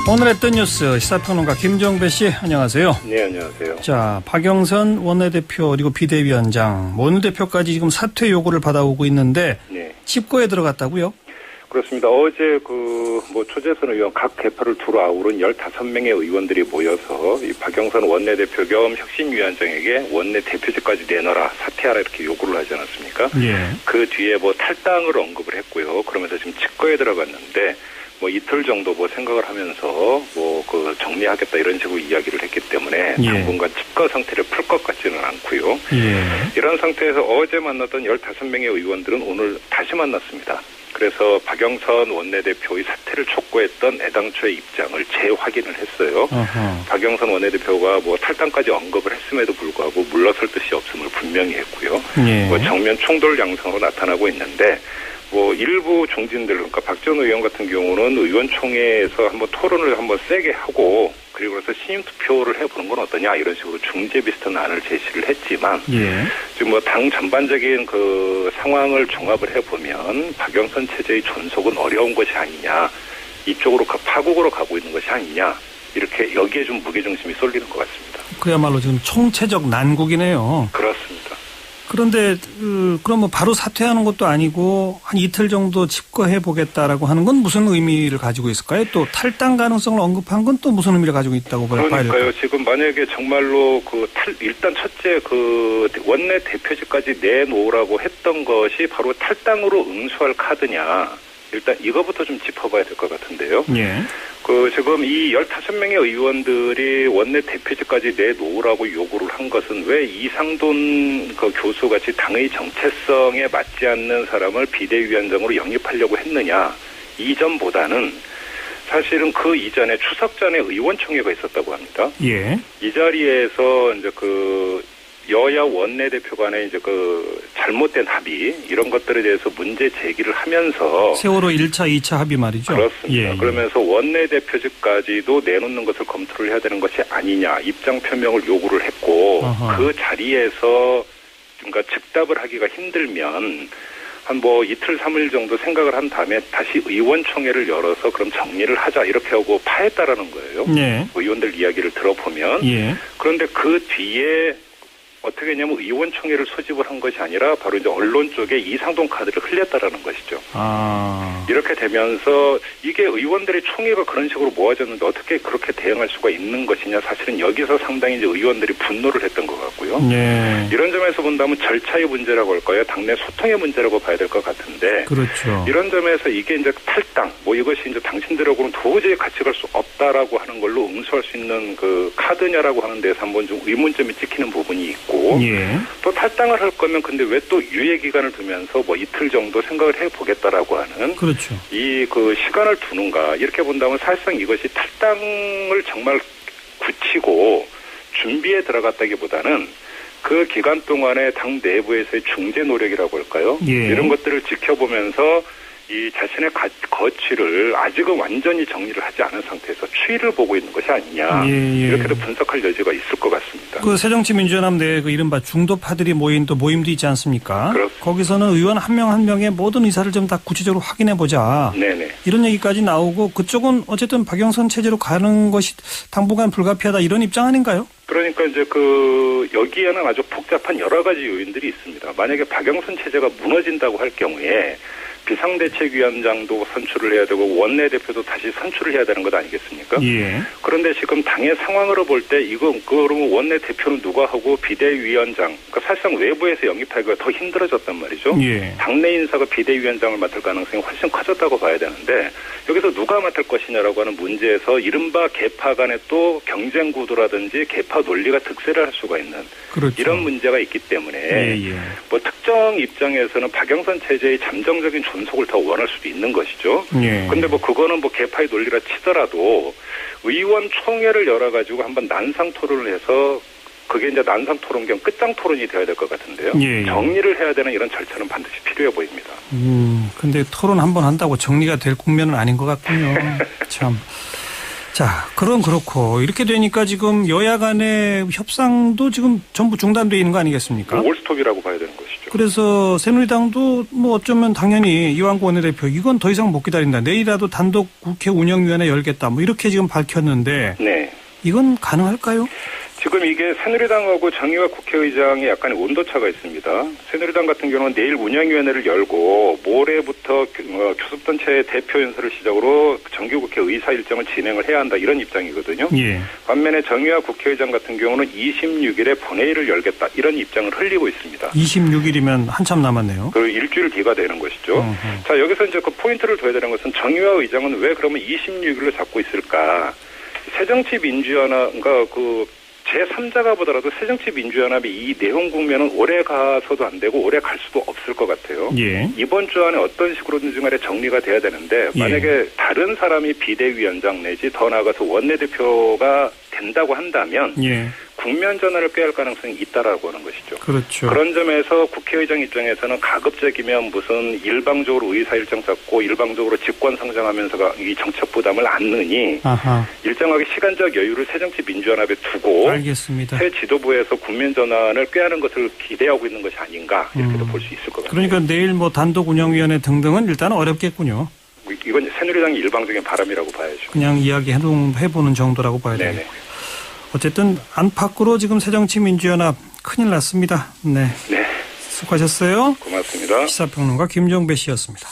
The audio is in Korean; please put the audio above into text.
오늘의 뜬 뉴스 시사평론가 김종배 씨 안녕하세요. 네, 안녕하세요. 자, 박영선 원내대표 그리고 비대위원장, 원내대표까지 지금 사퇴 요구를 받아오고 있는데 네. 집거에 들어갔다고요? 그렇습니다. 어제 초재선 의원 각 개파를 두루 아우른 15명의 의원들이 모여서 이 박영선 원내대표 겸 혁신위원장에게 원내대표직까지 내놔라, 사퇴하라 이렇게 요구를 하지 않았습니까? 예. 그 뒤에 탈당을 언급을 했고요. 그러면서 지금 집거에 들어갔는데 이틀 정도 생각을 하면서 정리하겠다 이런 식으로 이야기를 했기 때문에 예. 당분간 집거 상태를 풀 것 같지는 않고요. 예. 이런 상태에서 어제 만났던 15명의 의원들은 오늘 다시 만났습니다. 그래서 박영선 원내대표의 사퇴를 촉구했던 애당초의 입장을 재확인을 했어요. 어허. 박영선 원내대표가 탈당까지 언급을 했음에도 불구하고 물러설 뜻이 없음을 분명히 했고요. 예. 정면 충돌 양상으로 나타나고 있는데 일부 중진들, 그러니까 박 전 의원 같은 경우는 의원총회에서 한번 토론을 한번 세게 하고 그리고 그래서 신임 투표를 해보는 건 어떠냐 이런 식으로 중재 비슷한 안을 제시를 했지만 예. 지금 당 전반적인 상황을 종합을 해보면 박영선 체제의 존속은 어려운 것이 아니냐, 이쪽으로 파국으로 가고 있는 것이 아니냐, 이렇게 여기에 좀 무게중심이 쏠리는 것 같습니다. 그야말로 지금 총체적 난국이네요. 그렇습니다. 그런데 그럼 바로 사퇴하는 것도 아니고 한 이틀 정도 집거해 보겠다라고 하는 건 무슨 의미를 가지고 있을까요? 또 탈당 가능성을 언급한 건 또 무슨 의미를 가지고 있다고 봐야 될까요? 그러니까요. 지금 만약에 정말로 일단 첫째 원내 대표직까지 내놓으라고 했던 것이 바로 탈당으로 응수할 카드냐, 일단 이거부터 좀 짚어봐야 될 것 같은데요. 예. 지금 이 15명의 의원들이 원내 대표직까지 내놓으라고 요구를 한 것은 왜 이상돈 교수같이 당의 정체성에 맞지 않는 사람을 비대위원장으로 영입하려고 했느냐, 이전보다는 사실은 그 이전에 추석 전에 의원총회가 있었다고 합니다. 예. 이 자리에서 이제 여야 원내대표 간의 잘못된 합의 이런 것들에 대해서 문제 제기를 하면서 세월호 1차, 2차 합의 말이죠. 그렇습니다. 예. 그러면서 원내대표직까지도 내놓는 것을 검토를 해야 되는 것이 아니냐 입장 표명을 요구를 했고 어허. 그 자리에서 그러니까 즉답을 하기가 힘들면 한 이틀 3일 정도 생각을 한 다음에 다시 의원총회를 열어서 그럼 정리를 하자 이렇게 하고 파했다라는 거예요. 예. 의원들 이야기를 들어보면. 예. 그런데 그 뒤에 어떻게 했냐면 의원총회를 소집을 한 것이 아니라 바로 이제 언론 쪽에 이상돈 카드를 흘렸다라는 것이죠. 아. 이렇게 되면서 이게 의원들의 총회가 그런 식으로 모아졌는데 어떻게 그렇게 대응할 수가 있는 것이냐, 사실은 여기서 상당히 이제 의원들이 분노를 했던 것 같고요. 예. 이런 점에서 본다면 절차의 문제라고 할까요? 당내 소통의 문제라고 봐야 될 것 같은데. 그렇죠. 이런 점에서 이게 이제 탈당, 이것이 이제 당신들하고는 도저히 같이 갈 수 없다라고 하는 걸로 응수할 수 있는 카드냐라고 하는 데서 한번 좀 의문점이 찍히는 부분이 있고. 예. 또 탈당을 할 거면 근데 왜 또 유예 기간을 두면서 이틀 정도 생각을 해보겠다라고 하는 그렇죠. 이 시간을 두는가, 이렇게 본다면 사실상 이것이 탈당을 정말 굳히고 준비에 들어갔다기보다는 그 기간 동안에 당 내부에서의 중재 노력이라고 할까요? 예. 이런 것들을 지켜보면서 이 자신의 가치를 아직은 완전히 정리를 하지 않은 상태에서 추이를 보고 있는 것이 아니냐. 예. 이렇게도 분석할 여지가 있을 것 같습니다. 새정치민주연합 내에 이른바 중도파들이 모인 또 모임도 있지 않습니까? 그렇습니다. 거기서는 의원 한 명 한 명의 모든 의사를 좀 다 구체적으로 확인해 보자. 네네. 이런 얘기까지 나오고 그쪽은 어쨌든 박영선 체제로 가는 것이 당분간 불가피하다 이런 입장 아닌가요? 그러니까 이제 여기에는 아주 복잡한 여러 가지 요인들이 있습니다. 만약에 박영선 체제가 무너진다고 할 경우에 비상대책위원장도 선출을 해야 되고 원내대표도 다시 선출을 해야 되는 것 아니겠습니까? 예. 그런데 지금 당의 상황으로 볼 때 그러면 원내대표는 누가 하고 비대위원장, 그러니까 사실상 외부에서 영입하기가 더 힘들어졌단 말이죠. 예. 당내 인사가 비대위원장을 맡을 가능성이 훨씬 커졌다고 봐야 되는데 여기서 누가 맡을 것이냐라고 하는 문제에서 이른바 계파 간의 또 경쟁 구도라든지 계파 논리가 득세를 할 수가 있는 그렇죠. 이런 문제가 있기 때문에 특정 입장에서는 박영선 체제의 잠정적인 존속을 더 원할 수도 있는 것이죠. 그런데 그거는 계파의 논리라 치더라도 의원총회를 열어가지고 한번 난상 토론을 해서 그게 이제 난상 토론 겸 끝장 토론이 되어야 될 것 같은데요. 정리를 해야 되는 이런 절차는 반드시 필요해 보입니다. 근데 토론 한번 한다고 정리가 될 국면은 아닌 것 같군요. 참. 자, 그렇고 이렇게 되니까 지금 여야 간의 협상도 지금 전부 중단되어 있는 거 아니겠습니까? 올스톱이라고 봐야 되는 것이죠. 그래서 새누리당도 뭐 어쩌면 당연히 이완구 원내대표 이건 더 이상 못 기다린다. 내일이라도 단독 국회 운영위원회 열겠다. 뭐 이렇게 지금 밝혔는데 네. 이건 가능할까요? 지금 이게 새누리당하고 정의와 국회의장의 약간의 온도차가 있습니다. 새누리당 같은 경우는 내일 운영위원회를 열고 모레부터 교섭단체 대표 연설을 시작으로 정기국회 의사 일정을 진행을 해야 한다 이런 입장이거든요. 예. 반면에 정의와 국회의장 같은 경우는 26일에 본회의를 열겠다 이런 입장을 흘리고 있습니다. 26일이면 한참 남았네요. 그리고 일주일 뒤가 되는 것이죠. 자, 여기서 이제 그 포인트를 둬야 되는 것은 정의와 의장은 왜 그러면 26일로 잡고 있을까? 새정치민주연합과 제3자가 보더라도 새정치민주연합이 이 내용 국면은 오래 가서도 안 되고 오래 갈 수도 없을 것 같아요. 예. 이번 주 안에 어떤 식으로든지 간에 정리가 돼야 되는데 만약에 예. 다른 사람이 비대위원장 내지 더 나아가서 원내대표가 된다고 한다면 예. 국면 전환을 꾀할 가능성이 있다라고 하는 것이죠. 그렇죠. 그런 점에서 국회의장 입장에서는 가급적이면 무슨 일방적으로 의사 일정 잡고 일방적으로 직권 상정하면서가 이 정책 부담을 안느니 아하. 일정하게 시간적 여유를 새정치민주연합에 두고 알겠습니다. 새 지도부에서 국면 전환을 꾀하는 것을 기대하고 있는 것이 아니인가 이렇게도 볼 수 있을 것 같아요. 그러니까 내일 뭐 단독 운영위원회 등등은 일단 어렵겠군요. 이건 새누리당의 일방적인 바람이라고 봐야죠. 그냥 이야기해보는 정도라고 봐야 되겠고요. 어쨌든 안팎으로 지금 새정치민주연합 큰일 났습니다. 네. 네. 수고하셨어요. 고맙습니다. 시사평론가 김종배 씨였습니다.